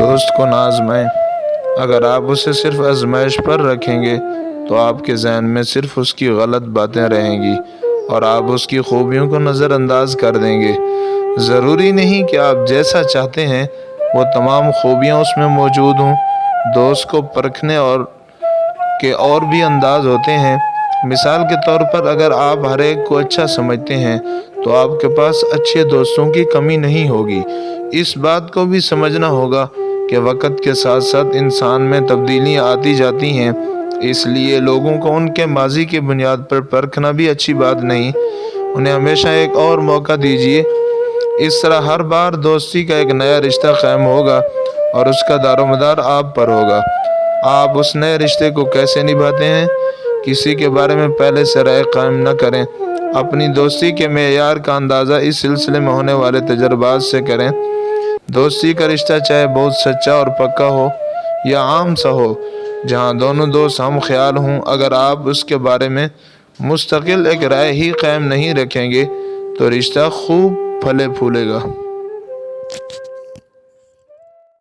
دوست کو نہ آزمائیں۔ اگر آپ اسے صرف آزمائش پر رکھیں گے تو آپ کے ذہن میں صرف اس کی غلط باتیں رہیں گی اور آپ اس کی خوبیوں کو نظر انداز کر دیں گے۔ ضروری نہیں کہ آپ جیسا چاہتے ہیں وہ تمام خوبیاں اس میں موجود ہوں۔ دوست کو پرکھنے اور بھی انداز ہوتے ہیں۔ مثال کے طور پر اگر آپ ہر ایک کو اچھا سمجھتے ہیں تو آپ کے پاس اچھے دوستوں کی کمی نہیں ہوگی۔ اس بات کو بھی سمجھنا ہوگا کہ وقت کے ساتھ ساتھ انسان میں تبدیلیاں آتی جاتی ہیں، اس لیے لوگوں کو ان کے ماضی کی بنیاد پر پرکھنا بھی اچھی بات نہیں۔ انہیں ہمیشہ ایک اور موقع دیجیے۔ اس طرح ہر بار دوستی کا ایک نیا رشتہ قائم ہوگا اور اس کا دار و مدار آپ پر ہوگا۔ آپ اس نئے رشتے کو کیسے نبھاتے ہیں؟ کسی کے بارے میں پہلے سے رائے قائم نہ کریں۔ اپنی دوستی کے معیار کا اندازہ اس سلسلے میں ہونے والے تجربات سے کریں۔ دوستی کا رشتہ چاہے بہت سچا اور پکا ہو یا عام سا ہو، جہاں دونوں دوست ہم خیال ہوں، اگر آپ اس کے بارے میں مستقل ایک رائے ہی قائم نہیں رکھیں گے تو رشتہ خوب پھلے پھولے گا۔